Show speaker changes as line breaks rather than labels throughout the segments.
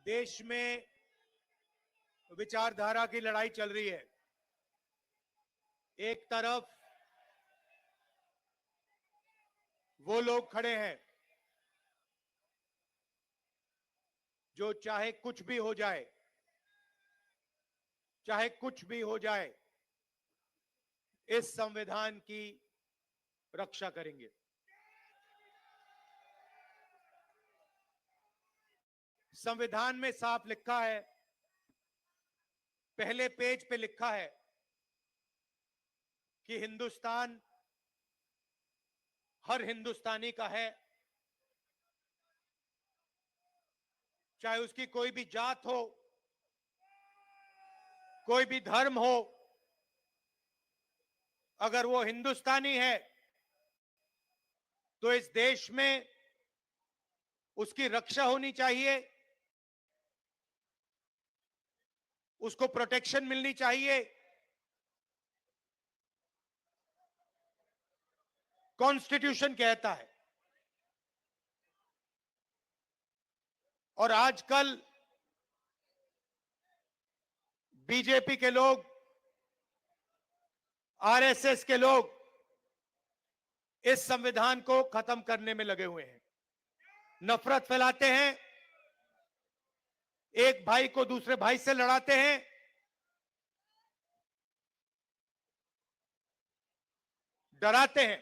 देश में विचारधारा की लड़ाई चल रही है। एक तरफ वो लोग खड़े हैं जो चाहे कुछ भी हो जाए, चाहे कुछ भी हो जाए, इस संविधान की रक्षा करेंगे। संविधान में साफ लिखा है, पहले पेज पे लिखा है कि हिंदुस्तान हर हिंदुस्तानी का है, चाहे उसकी कोई भी जात हो, कोई भी धर्म हो। अगर वो हिंदुस्तानी है तो इस देश में उसकी रक्षा होनी चाहिए, उसको प्रोटेक्शन मिलनी चाहिए। कॉन्स्टिट्यूशन कहता है। और आजकल बीजेपी के लोग, आरएसएस के लोग इस संविधान को खत्म करने में लगे हुए हैं, नफरत फैलाते हैं, एक भाई को दूसरे भाई से लड़ाते हैं। डराते हैं।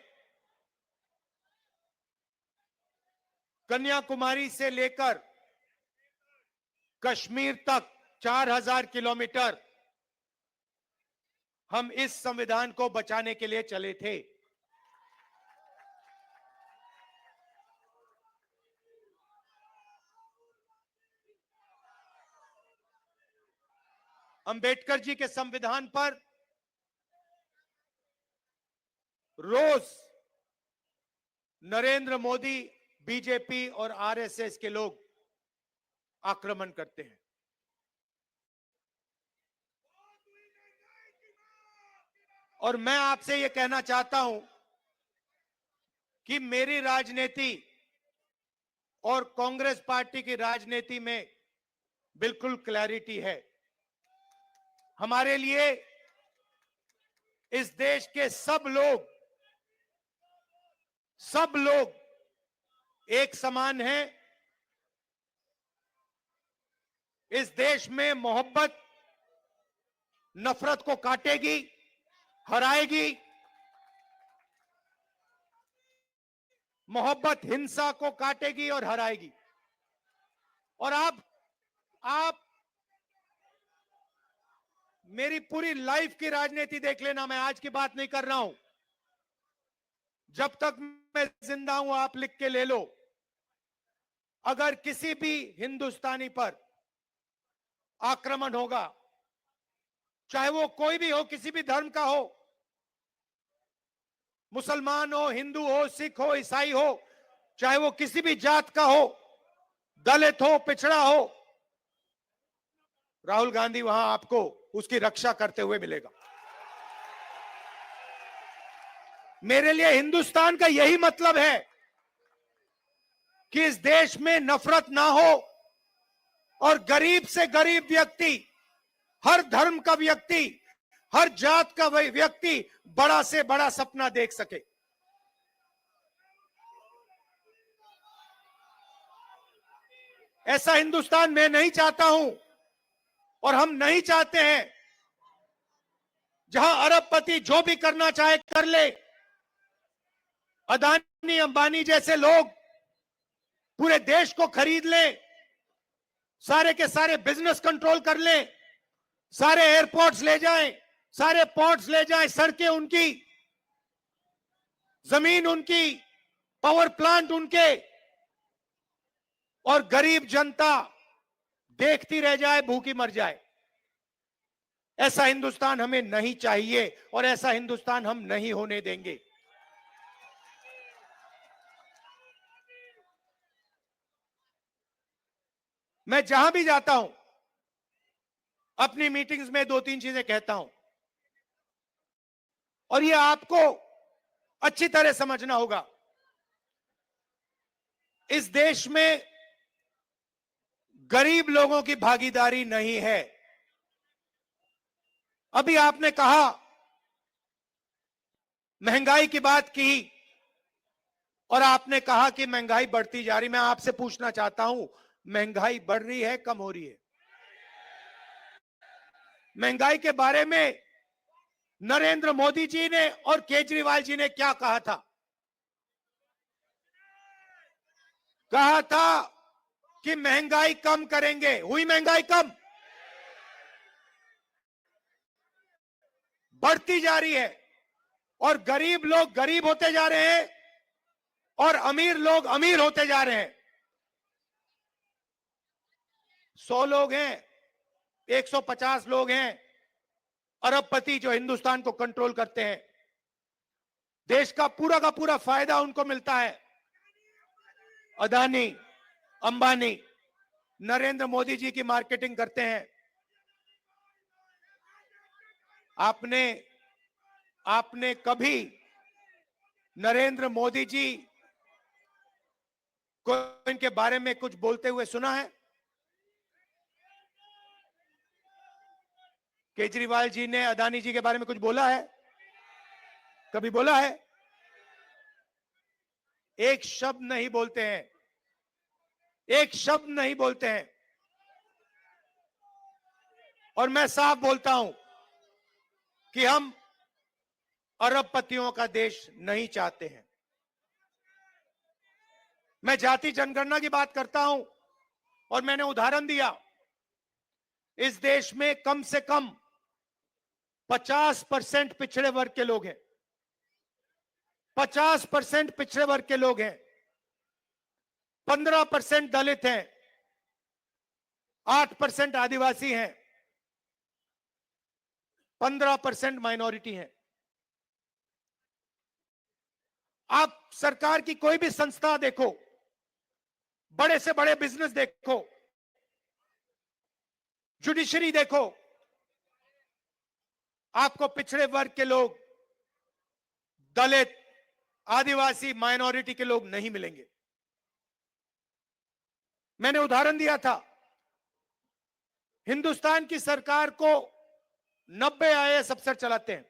कन्याकुमारी से लेकर कश्मीर तक 4000 किलोमीटर हम इस संविधान को बचाने के लिए चले थे। अंबेडकर जी के संविधान पर रोज नरेंद्र मोदी, बीजेपी और आरएसएस के लोग आक्रमण करते हैं। और मैं आपसे यह कहना चाहता हूं कि मेरी राजनीति और कांग्रेस पार्टी की राजनीति में बिल्कुल क्लैरिटी है। हमारे लिए इस देश के सब लोग एक समान हैं। इस देश में मोहब्बत नफरत को काटेगी, हराएगी। मोहब्बत हिंसा को काटेगी और हराएगी। और आप मेरी पूरी लाइफ की राजनीति देख लेना, मैं आज की बात नहीं कर रहा हूं। जब तक मैं जिंदा हूं, आप लिख के ले लो, अगर किसी भी हिंदुस्तानी पर आक्रमण होगा, चाहे वो कोई भी हो, किसी भी धर्म का हो, मुसलमान हो, हिंदू हो, सिख हो, ईसाई हो, चाहे वो किसी भी जात का हो, दलित हो, पिछड़ा हो, राहुल गांधी वहां आपको उसकी रक्षा करते हुए मिलेगा। मेरे लिए हिंदुस्तान का यही मतलब है कि इस देश में नफरत ना हो और गरीब से गरीब व्यक्ति, हर धर्म का व्यक्ति, हर जात का व्यक्ति बड़ा से बड़ा सपना देख सके। ऐसा हिंदुस्तान मैं नहीं चाहता हूं और हम नहीं चाहते हैं जहां अरबपति जो भी करना चाहे कर ले, अदानी अंबानी जैसे लोग पूरे देश को खरीद लें, सारे के सारे बिजनेस कंट्रोल कर लें, सारे एयरपोर्ट्स ले जाएं, सारे पोर्ट्स ले जाएं, सड़कें उनकी, जमीन उनकी, पावर प्लांट उनके, और गरीब जनता देखती रह जाए, भूखी मर जाए। ऐसा हिंदुस्तान हमें नहीं चाहिए और ऐसा हिंदुस्तान हम नहीं होने देंगे। मैं जहां भी जाता हूं, अपनी मीटिंग्स में 2-3 चीजें कहता हूं और ये आपको अच्छी तरह समझना होगा। इस देश में गरीब लोगों की भागीदारी नहीं है। अभी आपने कहा, महंगाई की बात की और आपने कहा कि महंगाई बढ़ती जा रही। मैं आपसे पूछना चाहता हूं, महंगाई बढ़ रही है, कम हो रही है? महंगाई के बारे में नरेंद्र मोदी जी ने और केजरीवाल जी ने क्या कहा था? कहा था कि महंगाई कम करेंगे। हुई महंगाई कम? बढ़ती जा रही है। और गरीब लोग गरीब होते जा रहे हैं और अमीर लोग अमीर होते जा रहे हैं। 100 लोग हैं, 150 लोग हैं अरबपति जो हिंदुस्तान को कंट्रोल करते हैं। देश का पूरा फायदा उनको मिलता है। अदानी, अंबानी, नरेंद्र मोदी जी की मार्केटिंग करते हैं। आपने कभी नरेंद्र मोदी जी को इनके बारे में कुछ बोलते हुए सुना है? केजरीवाल जी ने अदानी जी के बारे में कुछ बोला है? कभी बोला है? एक शब्द नहीं बोलते हैं, एक शब्द नहीं बोलते हैं। और मैं साफ बोलता हूं कि हम अरबपतियों का देश नहीं चाहते हैं। मैं जाति जनगणना की बात करता हूं और मैंने उदाहरण दिया, इस देश में कम से कम 50% पिछड़े वर्ग के लोग हैं। 50% पिछड़े वर्ग के लोग हैं। 15% दलित हैं। 8% आदिवासी हैं। 15% माइनॉरिटी हैं। आप सरकार की कोई भी संस्था देखो, बड़े से बड़े बिजनेस देखो, जुडिशरी देखो, आपको पिछड़े वर्ग के लोग, दलित, आदिवासी, माइनॉरिटी के लोग नहीं मिलेंगे। मैंने उदाहरण दिया था, हिंदुस्तान की सरकार को 90 आईएएस अफसर चलाते हैं।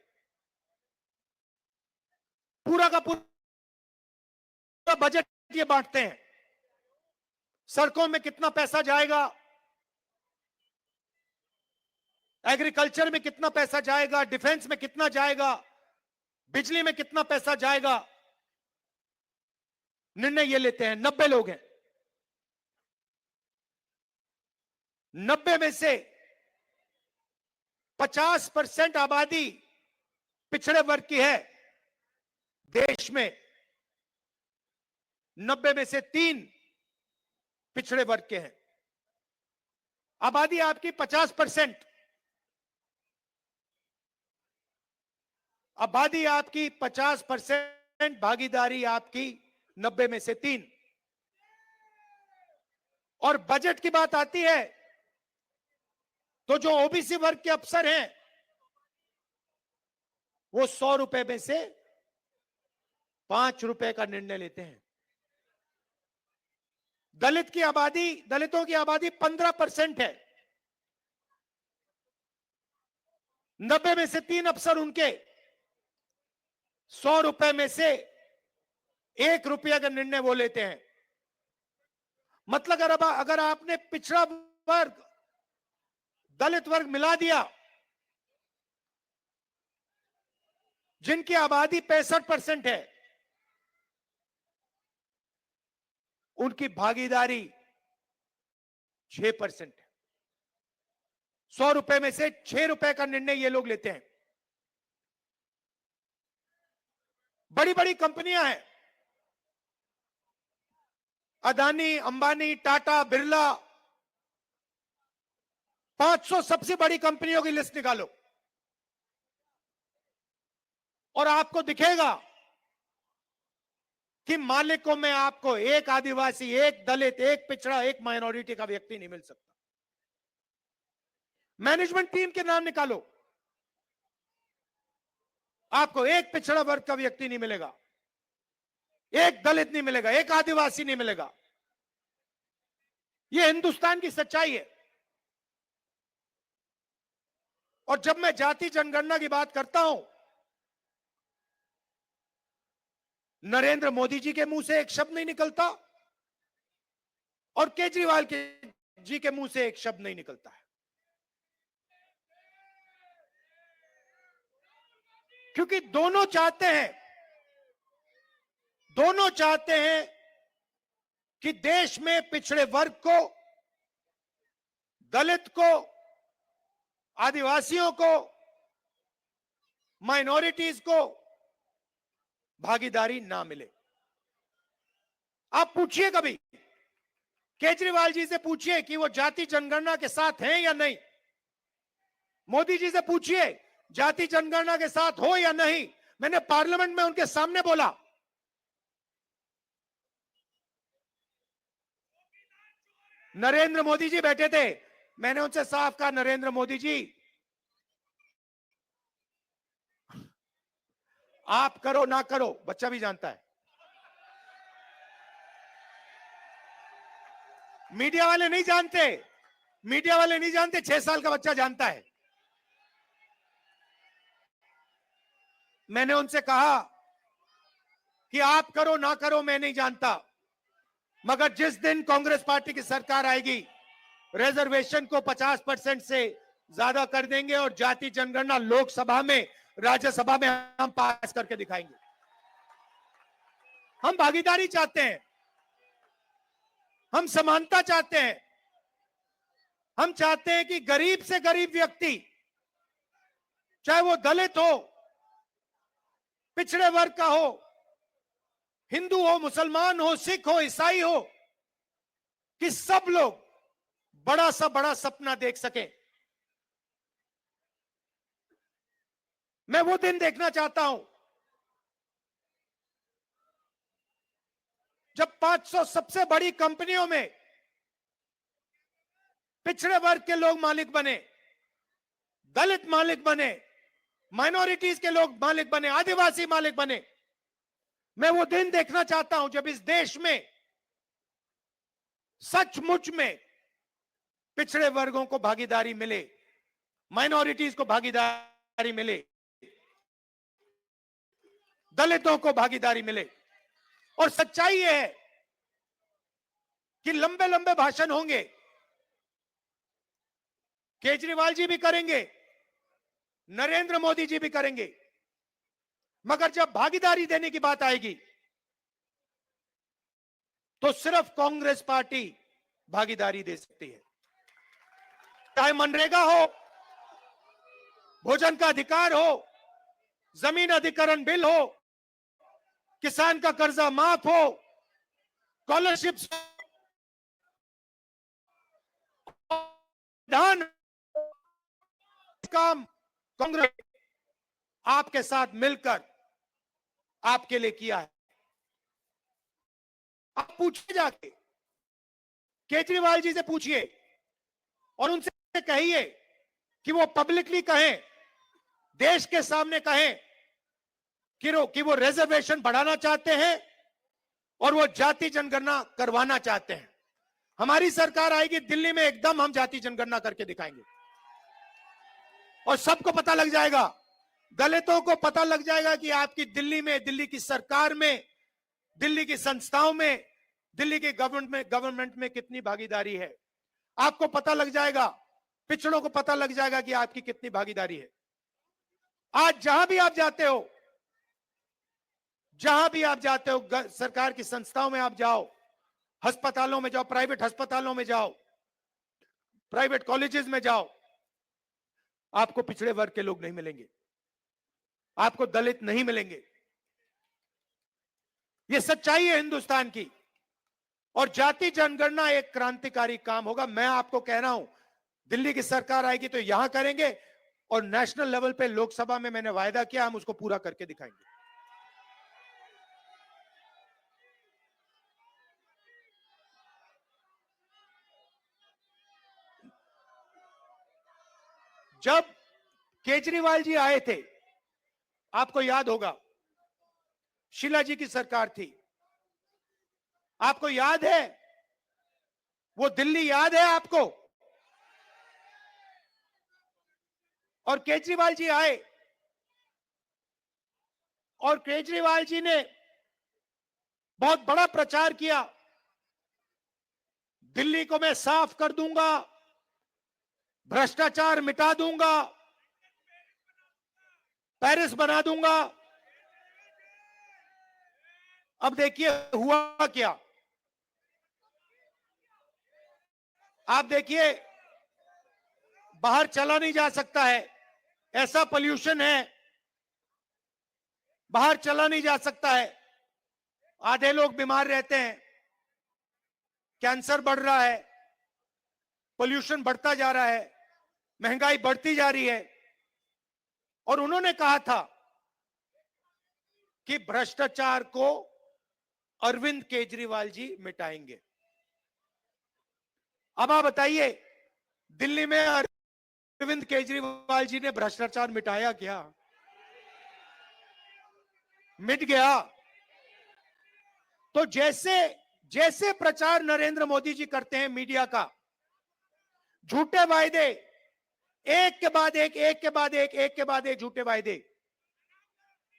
पूरा का पूरा बजट ये बांटते हैं। सड़कों में कितना पैसा जाएगा, एग्रीकल्चर में कितना पैसा जाएगा, डिफेंस में कितना जाएगा, बिजली में कितना पैसा जाएगा, निर्णय ये लेते हैं। 90 लोग हैं। 90 में से 50% आबादी पिछड़े वर्ग की है देश में। 90 में से 3 पिछड़े वर्ग के हैं। आबादी आपकी 50%, आबादी आपकी 50%, भागीदारी आपकी 90 में से 3। और बजट की बात आती है तो जो ओबीसी वर्ग के अफसर हैं वो 100 रुपए में से 5 रुपए का निर्णय लेते हैं। दलितों की आबादी 15% है। 90 में से 3 अफसर उनके 100 रुपए में से 1 रुपया का निर्णय वो लेते हैं। मतलब अगर आपने पिछड़ा वर्ग, दलित वर्ग मिला दिया, जिनकी आबादी 65% है, उनकी भागीदारी 6% है। 100 रुपए में से 6 रुपए का निर्णय ये लोग लेते हैं। बड़ी बड़ी कंपनियां हैं, अदानी, अंबानी, टाटा, बिरला, 500 सबसे बड़ी कंपनियों की लिस्ट निकालो और आपको दिखेगा कि मालिकों में आपको एक आदिवासी, एक दलित, एक पिछड़ा, एक माइनॉरिटी का व्यक्ति नहीं मिल सकता। मैनेजमेंट टीम के नाम निकालो, आपको एक पिछड़ा वर्ग का व्यक्ति नहीं मिलेगा, 1 दलित नहीं मिलेगा, 1 आदिवासी नहीं मिलेगा। ये हिंदुस्तान की सच्चाई है। और जब मैं जाति जनगणना की बात करता हूं, नरेंद्र मोदी जी के मुंह से एक शब्द नहीं निकलता और केजरीवाल के जी के मुंह से एक शब्द नहीं निकलता है, क्योंकि दोनों चाहते हैं कि देश में पिछड़े वर्ग को, दलित को, आदिवासियों को, माइनॉरिटीज को भागीदारी ना मिले। आप पूछिए, कभी केजरीवाल जी से पूछिए कि वो जाति जनगणना के साथ हैं या नहीं। मोदी जी से पूछिए जाति जनगणना के साथ हो या नहीं। मैंने पार्लियामेंट में उनके सामने बोला, नरेंद्र मोदी जी बैठे थे, मैंने उनसे साफ कहा, नरेंद्र मोदी जी आप करो ना करो, बच्चा भी जानता है, मीडिया वाले नहीं जानते, 6 साल का बच्चा जानता है। मैंने उनसे कहा कि आप करो ना करो मैं नहीं जानता, मगर जिस दिन कांग्रेस पार्टी की सरकार आएगी, रिजर्वेशन को 50% से ज्यादा कर देंगे और जाति जनगणना लोकसभा में, राज्यसभा में हम पास करके दिखाएंगे। हम भागीदारी चाहते हैं, हम समानता चाहते हैं, हम चाहते हैं कि गरीब से गरीब व्यक्ति, चाहे वो दलित हो, पिछड़े वर्ग का हो, हिंदू हो, मुसलमान हो, सिख हो, ईसाई हो, कि सब लोग बड़ा सा बड़ा सपना देख सके। मैं वो दिन देखना चाहता हूं जब 500 सबसे बड़ी कंपनियों में पिछड़े वर्ग के लोग मालिक बने, दलित मालिक बने, माइनॉरिटीज के लोग मालिक बने, आदिवासी मालिक बने। मैं वो दिन देखना चाहता हूं जब इस देश में सचमुच में पिछड़े वर्गों को भागीदारी मिले, माइनॉरिटीज को भागीदारी मिले, दलितों को भागीदारी मिले। और सच्चाई यह है कि लंबे लंबे भाषण होंगे, केजरीवाल जी भी करेंगे, नरेंद्र मोदी जी भी करेंगे, मगर जब भागीदारी देने की बात आएगी तो सिर्फ कांग्रेस पार्टी भागीदारी दे सकती है। चाहे मनरेगा हो, भोजन का अधिकार हो, जमीन अधिकरण बिल हो, किसान का कर्जा माफ हो, स्कॉलरशिप्स, धान काम कांग्रेस आपके साथ मिलकर आपके लिए किया है। आप पूछिए, जाके केजरीवाल जी से पूछिए और उनसे कहिए कि वो पब्लिकली कहें, देश के सामने कहें कि वो रिजर्वेशन बढ़ाना चाहते हैं और वो जाति जनगणना करवाना चाहते हैं। हमारी सरकार आएगी दिल्ली में, एकदम हम जाति जनगणना करके दिखाएंगे और सबको पता लग जाएगा, दलितों को पता लग जाएगा कि आपकी दिल्ली में, दिल्ली की सरकार में, दिल्ली की संस्थाओं में, दिल्ली के गवर्नमेंट में कितनी भागीदारी है। आपको पता लग जाएगा, पिछड़ों को पता लग जाएगा कि आपकी कितनी भागीदारी है। आज जहां भी आप जाते हो, सरकार की संस्थाओं में आप जाओ, अस्पतालों में जाओ, प्राइवेट अस्पतालों में जाओ, प्राइवेट कॉलेजेस में जाओ, आपको पिछड़े वर्ग के लोग नहीं मिलेंगे, आपको दलित नहीं मिलेंगे। यह सच्चाई है हिंदुस्तान की। और जाति जनगणना एक क्रांतिकारी काम होगा। मैं आपको कह रहा हूं, दिल्ली की सरकार आएगी तो यहां करेंगे और नेशनल लेवल पे लोकसभा में मैंने वायदा किया, हम उसको पूरा करके दिखाएंगे। जब केजरीवाल जी आए थे, आपको याद होगा, शीला जी की सरकार थी, आपको याद है वो दिल्ली याद है आपको? और केजरीवाल जी आए और केजरीवाल जी ने बहुत बड़ा प्रचार किया, दिल्ली को मैं साफ कर दूंगा, भ्रष्टाचार मिटा दूंगा, पेरिस बना दूंगा। अब देखिए हुआ क्या। आप देखिए बाहर चला नहीं जा सकता है, ऐसा पोल्यूशन है, बाहर चला नहीं जा सकता है, आधे लोग बीमार रहते हैं, कैंसर बढ़ रहा है, पोल्यूशन बढ़ता जा रहा है, महंगाई बढ़ती जा रही है। और उन्होंने कहा था कि भ्रष्टाचार को अरविंद केजरीवाल जी मिटाएंगे। अब आप बताइए, दिल्ली में अरविंद केजरीवाल जी ने भ्रष्टाचार मिटाया क्या? मिट गया। तो जैसे जैसे प्रचार नरेंद्र मोदी जी करते हैं मीडिया का, झूठे वायदे, एक के बाद एक, एक के बाद एक, एक के बाद एक झूठे वायदे,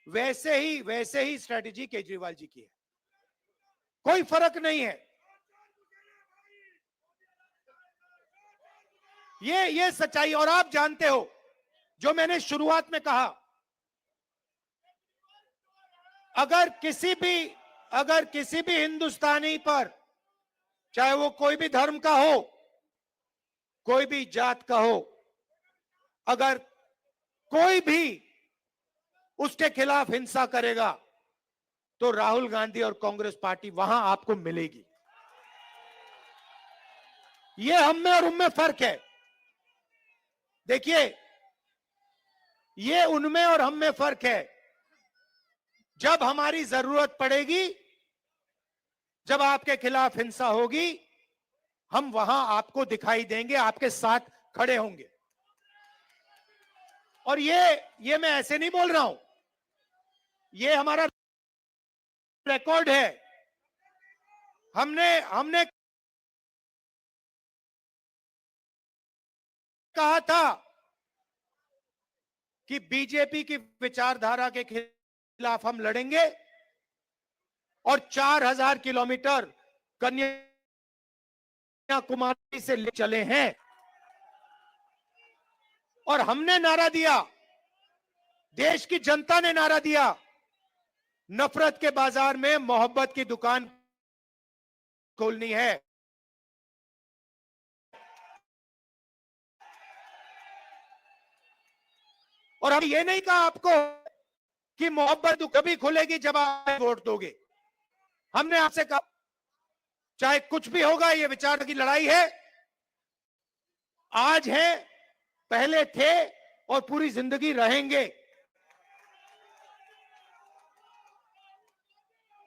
वैसे ही स्ट्रेटेजी केजरीवाल जी की है, कोई फर्क नहीं है। ये सच्चाई। और आप जानते हो, जो मैंने शुरुआत में कहा, अगर किसी भी हिंदुस्तानी पर, चाहे वो कोई भी धर्म का हो, कोई भी जात का हो, अगर कोई भी उसके खिलाफ हिंसा करेगा तो राहुल गांधी और कांग्रेस पार्टी वहां आपको मिलेगी। ये हम में और उनमें फर्क है। देखिए, ये उनमें और हम में फर्क है। जब हमारी जरूरत पड़ेगी, जब आपके खिलाफ हिंसा होगी, हम वहां आपको दिखाई देंगे, आपके साथ खड़े होंगे। और ये मैं ऐसे नहीं बोल रहा हूं, ये हमारा रिकॉर्ड है। हमने कहा था कि बीजेपी की विचारधारा के खिलाफ हम लड़ेंगे और 4000 किलोमीटर कन्याकुमारी से ले चले हैं। और हमने नारा दिया, देश की जनता ने नारा दिया, नफरत के बाजार में मोहब्बत की दुकान खोलनी है। और हम ये नहीं कहा आपको कि मोहब्बत कभी खुलेगी जब आप वोट दोगे। हमने आपसे कहा, चाहे कुछ भी होगा, ये विचार की लड़ाई है, आज है, पहले थे और पूरी जिंदगी रहेंगे।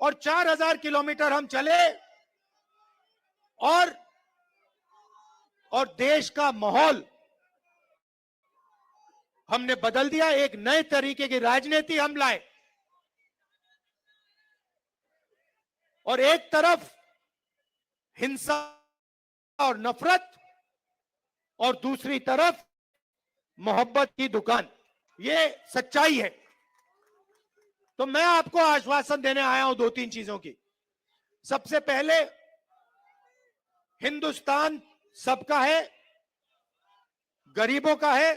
और 4000 किलोमीटर हम चले और देश का माहौल हमने बदल दिया। एक नए तरीके की राजनीति हम लाए। और एक तरफ हिंसा और नफरत और दूसरी तरफ मोहब्बत की दुकान, ये सच्चाई है। तो मैं आपको आश्वासन देने आया हूं 2-3 चीजों की। सबसे पहले, हिंदुस्तान सबका है, गरीबों का है,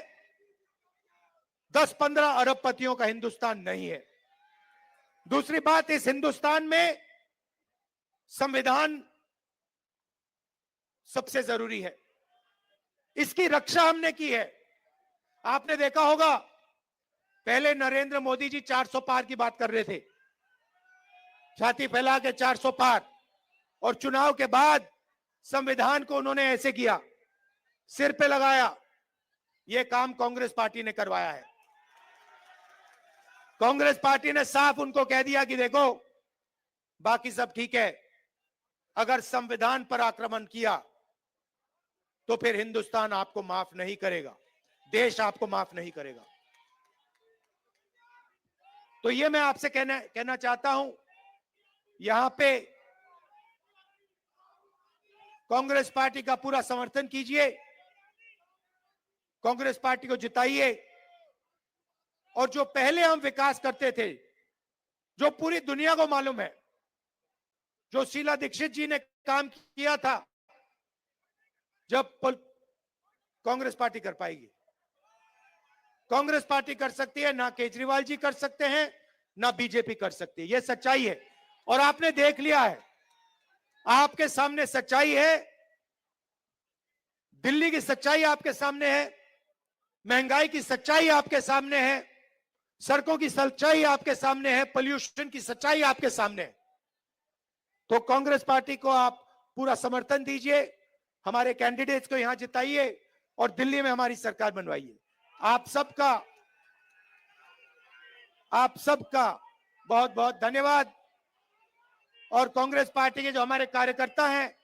10-15 अरबपतियों का हिंदुस्तान नहीं है। दूसरी बात, इस हिंदुस्तान में संविधान सबसे जरूरी है, इसकी रक्षा हमने की है। आपने देखा होगा, पहले नरेंद्र मोदी जी 400 पार की बात कर रहे थे, छाती फैला के 400 पार, और चुनाव के बाद संविधान को उन्होंने ऐसे किया, सिर पे लगाया। यह काम कांग्रेस पार्टी ने करवाया है। कांग्रेस पार्टी ने साफ उनको कह दिया कि देखो, बाकी सब ठीक है, अगर संविधान पर आक्रमण किया तो फिर हिंदुस्तान आपको माफ नहीं करेगा, देश आपको माफ नहीं करेगा। तो ये मैं आपसे कहना चाहता हूं, यहां पे कांग्रेस पार्टी का पूरा समर्थन कीजिए, कांग्रेस पार्टी को जिताइए। और जो पहले हम विकास करते थे, जो पूरी दुनिया को मालूम है, जो शीला दीक्षित जी ने काम किया था, जब कांग्रेस पार्टी कर पाएगी। कांग्रेस पार्टी कर सकती है, ना केजरीवाल जी कर सकते हैं, ना बीजेपी कर सकती है। यह सच्चाई है और आपने देख लिया है, आपके सामने सच्चाई है। दिल्ली की सच्चाई आपके सामने है, महंगाई की सच्चाई आपके सामने है, सड़कों की सच्चाई आपके सामने है, पोल्यूशन की सच्चाई आपके सामने है। तो कांग्रेस पार्टी को आप पूरा समर्थन दीजिए, हमारे कैंडिडेट्स को यहां जिताइए और दिल्ली में हमारी सरकार बनवाइए। आप सबका बहुत बहुत धन्यवाद। और कांग्रेस पार्टी के जो हमारे कार्यकर्ता हैं,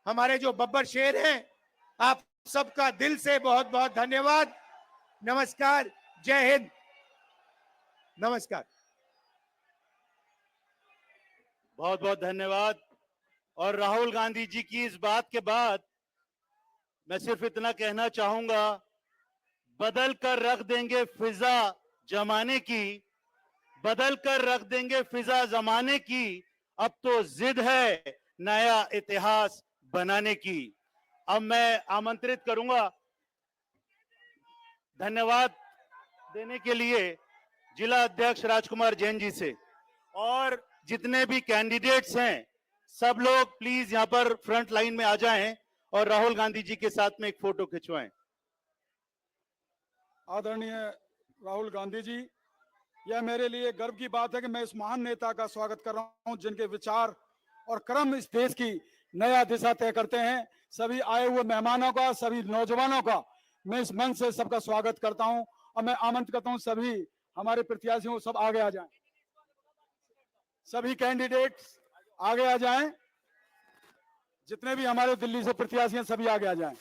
हमारे जो बब्बर शेर हैं, आप सबका दिल से बहुत बहुत धन्यवाद। नमस्कार, जय हिंद, नमस्कार।
बहुत बहुत धन्यवाद। और राहुल गांधी जी की इस बात के बाद मैं सिर्फ इतना कहना चाहूंगा, बदल कर रख देंगे फिजा जमाने की, बदल कर रख देंगे फिजा जमाने की, अब तो जिद है नया इतिहास बनाने की। अब मैं आमंत्रित करूंगा धन्यवाद देने के लिए जिला अध्यक्ष राजकुमार जैन जी से, और जितने भी कैंडिडेट्स हैं सब लोग प्लीज यहां पर फ्रंट लाइन में आ जाएं और राहुल गांधी जी के साथ में एक फोटो खिंचवाएं।
आदरणीय राहुल गांधी जी, यह मेरे लिए गर्व की बात है कि मैं इस महान नेता का स्वागत कर रहा हूं, जिनके विचार और कर्म इस देश की नया दिशा तय करते हैं। सभी आए हुए मेहमानों का, सभी नौजवानों का मैं इस मंच से सबका स्वागत करता हूं और मैं आमंत्रित करता हूं सभी हमारे प्रत्याशियों सब आगे आ जाएं, सभी कैंडिडेट्स आगे आ जाएं, जितने भी हमारे दिल्ली से प्रत्याशी हैं सभी आगे आ जाएं।